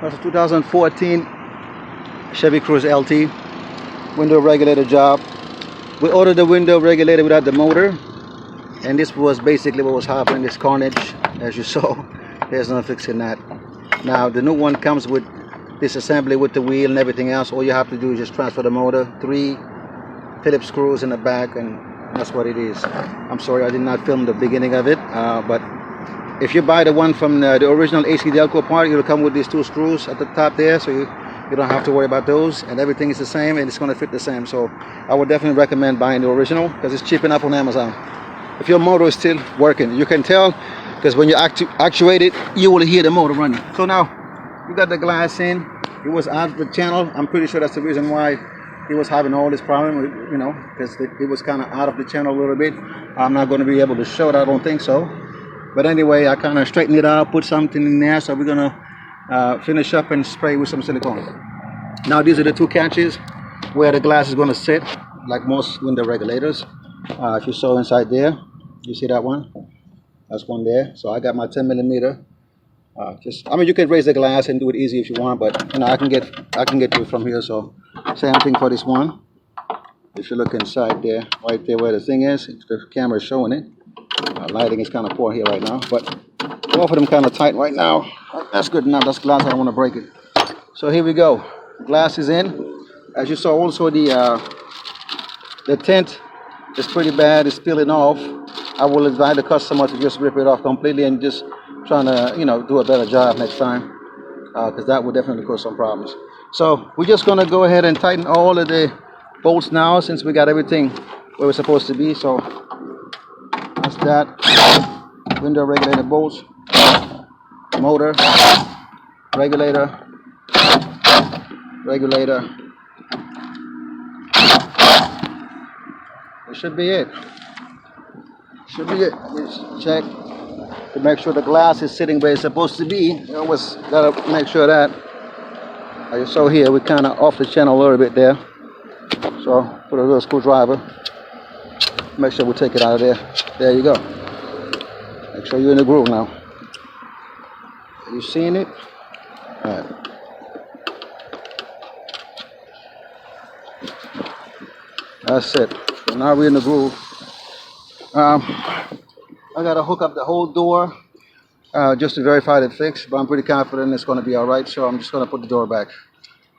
That's a 2014 Chevy Cruze LT window regulator job. We ordered the window regulator without the motor, and this was basically what was happening. This carnage, as you saw. There's no fixing that. Now the new one comes with this assembly with the wheel and everything else. All you have to do is just transfer the motor, 3 Phillips screws in the back, and that's what it is. I'm sorry I did not film the beginning of it, but if you buy the one from the original AC Delco part, it'll come with these 2 screws at the top there, so you don't have to worry about those, and everything is the same and it's going to fit the same. So I would definitely recommend buying the original because it's cheap enough on Amazon. If your motor is still working, you can tell because when you actuate it, you will hear the motor running. So now you got the glass in. It was out of the channel. I'm pretty sure that's the reason why he was having all this problem, you know, because it was kind of out of the channel a little bit. I'm not going to be able to show it, I don't think so. But anyway, I kind of straightened it out, put something in there, so we're going to finish up and spray with some silicone. Now these are the 2 catches where the glass is going to sit, like most window regulators. If you saw inside there, you see that one? That's one there. So I got my 10 millimeter. I mean, you can raise the glass and do it easy if you want, but you know, I can get to it from here. So same thing for this one. If you look inside there, right there where the thing is, the camera is showing it. Lighting is kind of poor here right now, but both of them kind of tight right now. That's good enough. That's glass. I don't want to break it. So here we go. Glass is in. As you saw, also the tint is pretty bad. It's peeling off. I will advise the customer to just rip it off completely and just trying to, you know, do a better job next time, because that would definitely cause some problems. So we're just gonna go ahead and tighten all of the bolts now since we got everything where we're supposed to be. So that's that. Window regulator bolts, motor, regulator. It should be it. Let's check to make sure the glass is sitting where it's supposed to be. You always gotta make sure that. As you saw here, we're kind of off the channel a little bit there. So put a little screwdriver. Make sure we take it out of there. There you go. Make sure you're in the groove now. Are you seeing it? All right. That's it. So now we're in the groove. I gotta hook up the whole door just to verify that it's fixed, but I'm pretty confident it's gonna be all right. So I'm just gonna put the door back,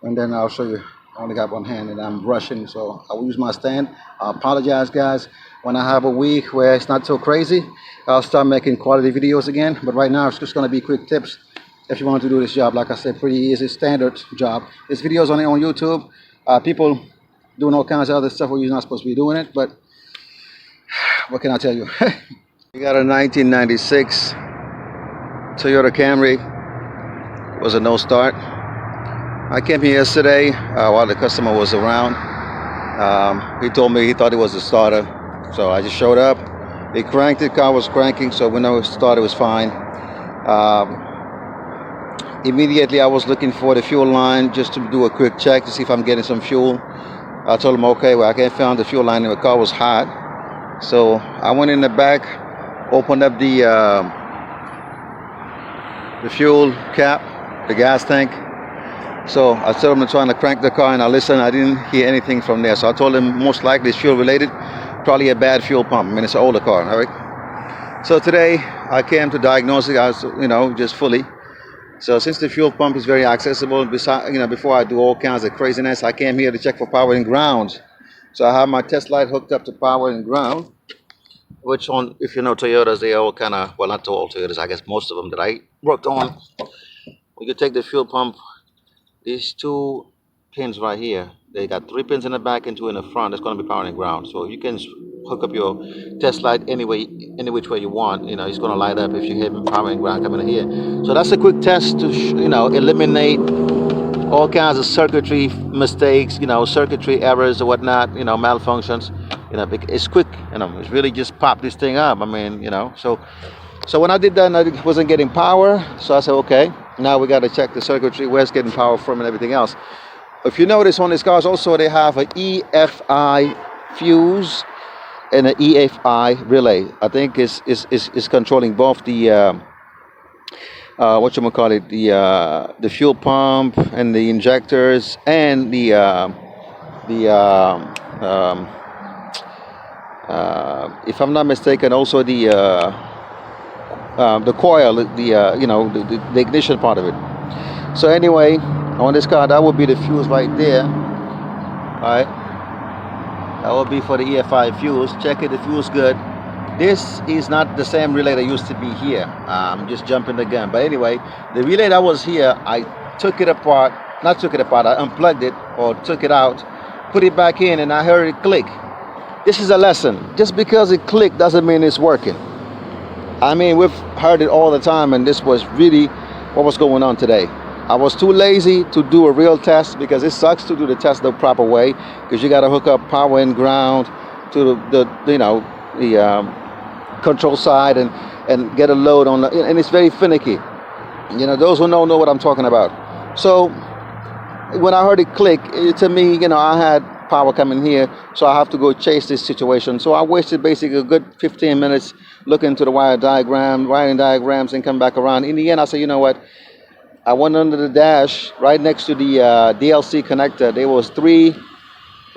and then I'll show you. I only got one hand and I'm rushing, so I will use my stand. I apologize, guys. When I have a week where it's not so crazy, I'll start making quality videos again. But right now, it's just gonna be quick tips if you want to do this job. Like I said, pretty easy, standard job. This video is only on YouTube. People doing all kinds of other stuff where you're not supposed to be doing it, but what can I tell you? We got a 1996 Toyota Camry. It was a no start. I came here yesterday while the customer was around. He told me he thought it was a starter, so I just showed up. He cranked it, car was cranking, so when I started it was fine. Immediately I was looking for the fuel line just to do a quick check to see if I'm getting some fuel. I told him, okay, well, I can't find the fuel line and the car was hot. So I went in the back, opened up the fuel cap, the gas tank. So I told him I'm trying to crank the car, and I listened. I didn't hear anything from there. So I told him most likely it's fuel related, probably a bad fuel pump. I mean, it's an older car, all right? So today I came to diagnose it, just fully. So since the fuel pump is very accessible, before I do all kinds of craziness, I came here to check for power and ground. So I have my test light hooked up to power and ground, which on, if you know Toyotas, they all kind of, well, not all Toyotas, I guess most of them that I worked on. We could take the fuel pump, these 2 pins right here, they got 3 pins in the back and 2 in the front. That's going to be power and ground. So you can hook up your test light any which way you want. You know, it's going to light up if you hit power and ground coming in here. So that's a quick test to eliminate all kinds of circuitry mistakes, circuitry errors or whatnot, malfunctions. It's quick, it's really just pop this thing up. I mean, so when I did that, I wasn't getting power. So I said, okay, now we got to check the circuitry, where it's getting power from and everything else. If you notice on these cars also, they have an EFI fuse and an EFI relay. I think is controlling both the what you call it, the fuel pump and the injectors and the if I'm not mistaken, also the coil, the ignition part of it. So anyway, on this car, that would be the fuse right there. All right, that would be for the EFI fuse. Check it, the fuse good. This is not the same relay that used to be here. I'm just jumping the gun. But anyway, the relay that was here, I took it apart. Not took it apart, I unplugged it or took it out, put it back in, and I heard it click. This is a lesson. Just because it clicked doesn't mean it's working. I mean, we've heard it all the time, and this was really what was going on today. I was too lazy to do a real test because it sucks to do the test the proper way, because you got to hook up power and ground to the control side and get a load on and it's very finicky. Those who know what I'm talking about. So when I heard it click, to me, I had power coming here, so I have to go chase this situation. So I wasted basically a good 15 minutes looking into the wiring diagrams, and come back around. In the end, I said, you know what? I went under the dash right next to the DLC connector. There was 3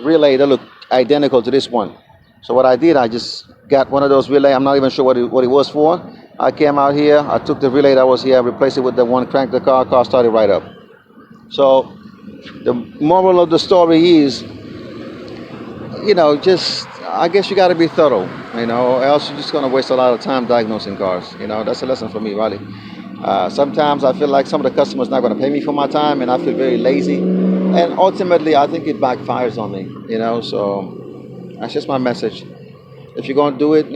relay that looked identical to this one. So what I did, I just got one of those relay. I'm not even sure what it was for. I came out here, I took the relay that was here, replaced it with the one, cranked the car started right up. So the moral of the story is, I guess you got to be thorough, or else you're just going to waste a lot of time diagnosing cars. That's a lesson for me, really. Sometimes I feel like some of the customers not going to pay me for my time, and I feel very lazy. And ultimately, I think it backfires on me, so that's just my message. If you're going to do it,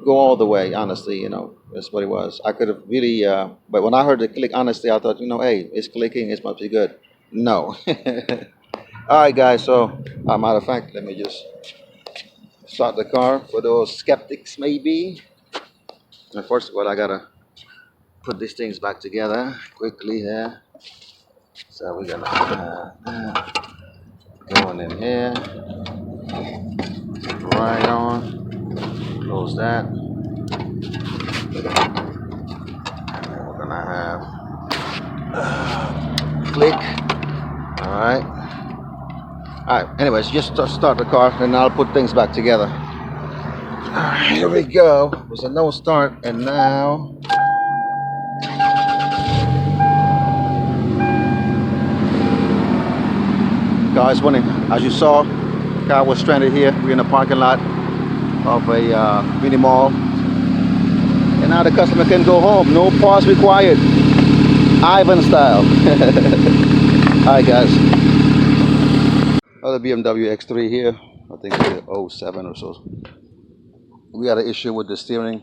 go all the way, honestly, that's what it was. I could have really, but when I heard the click, honestly, I thought, hey, it's clicking, it must be good. No. All right, guys, so matter of fact, let me just start the car for those skeptics, maybe. And first of all, I gotta put these things back together quickly here. So we're gonna going in here, right on, close that. And we're gonna have click. All right. All right, anyways, just start the car and I'll put things back together. All right, here we go. It was a no start, and now car is running. As you saw, car was stranded here. We're in the parking lot of a mini mall, and now the customer can go home. No pause required. Ivan style. All right, guys. Other BMW X3 here. I think it's 07 or so. We had an issue with the steering,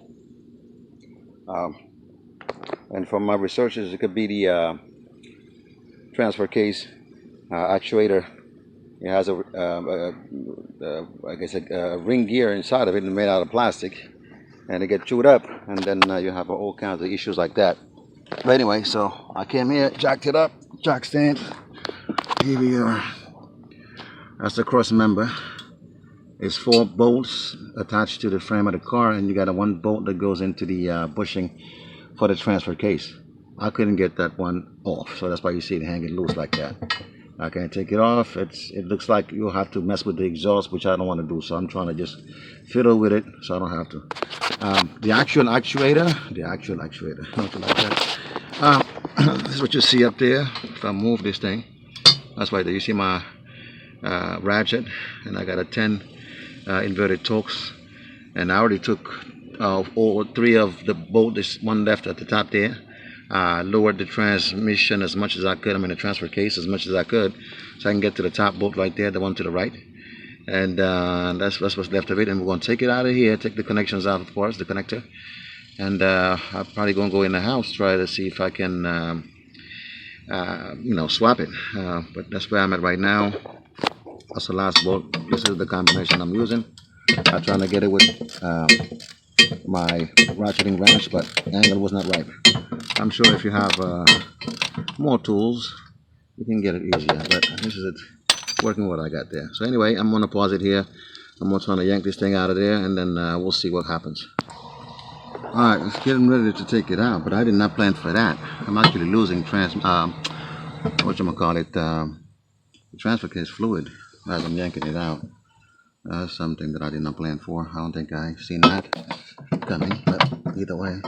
and from my researches, it could be the transfer case actuator. It has I guess a ring gear inside of it, made out of plastic, and it gets chewed up, and then you have all kinds of issues like that. But anyway, so I came here, jacked it up, jack stand. Here we are. That's the cross member. It's 4 bolts attached to the frame of the car, and you got a 1 bolt that goes into the bushing for the transfer case. I couldn't get that one off, so that's why you see it hanging loose like that. I can't take it off. It looks like you'll have to mess with the exhaust, which I don't want to do, so I'm trying to just fiddle with it so I don't have to. The actual actuator, nothing like that. This is what you see up there. If I move this thing, that's right there. You see my ratchet, and I got a 10 inverted Torx, and I already took all 3 of the bolt. There's 1 left at the top there. Lowered the transmission as much as I could. The transfer case as much as I could, so I can get to the top bolt right there, the one to the right, and that's what's left of it. And we're going to take it out of here, take the connections out, of course, the connector, and I'm probably going to go in the house, try to see if I can swap it, but that's where I'm at right now. That's the last bolt. This is the combination I'm using. I'm trying to get it with my ratcheting wrench, but the angle was not right. I'm sure if you have more tools, you can get it easier, but this is it, working what I got there. So anyway, I'm going to pause it here. I'm going to try to yank this thing out of there, and then we'll see what happens. Alright, let's get ready to take it out, but I did not plan for that. I'm actually losing whatchamacallit, the transfer case fluid as I'm yanking it out. That's something that I did not plan for. I don't think I seen that coming, but either way,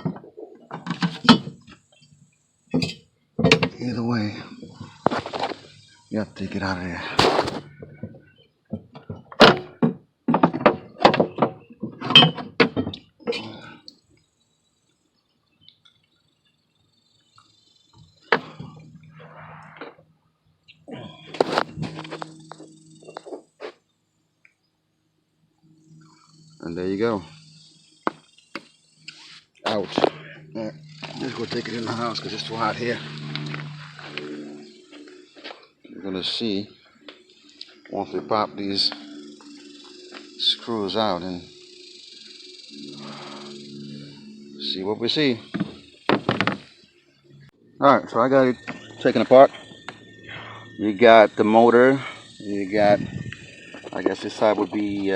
you have to take it out of there. And there you go. Ouch. Alright, let's go take it in the house because it's too hot here. You're gonna see once we pop these screws out and see what we see. Alright, so I got it taken apart. You got the motor, you got, I guess this side would be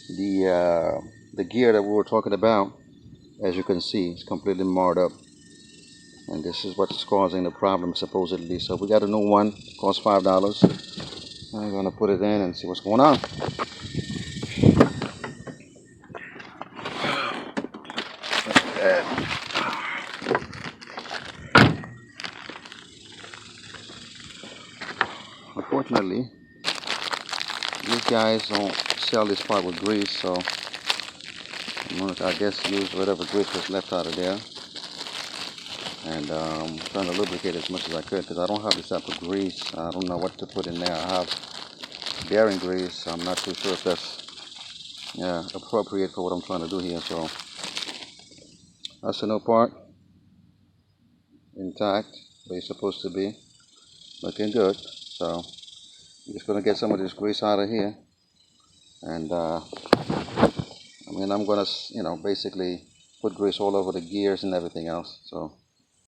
the gear that we were talking about. As you can see, it's completely marred up, and this is what's causing the problem supposedly. So we got a new one, cost $5. I'm gonna put it in and see what's going on. Unfortunately, these guys don't sell this part with grease, so I'm gonna, I guess, use whatever grease was left out of there, and trying to lubricate as much as I could because I don't have this type of grease. I don't know what to put in there. I have bearing grease. I'm not too sure if that's appropriate for what I'm trying to do here. So that's the new part, intact, where it's supposed to be, looking good. So I'm just gonna get some of this grease out of here, and I mean, I'm gonna, basically put grease all over the gears and everything else. So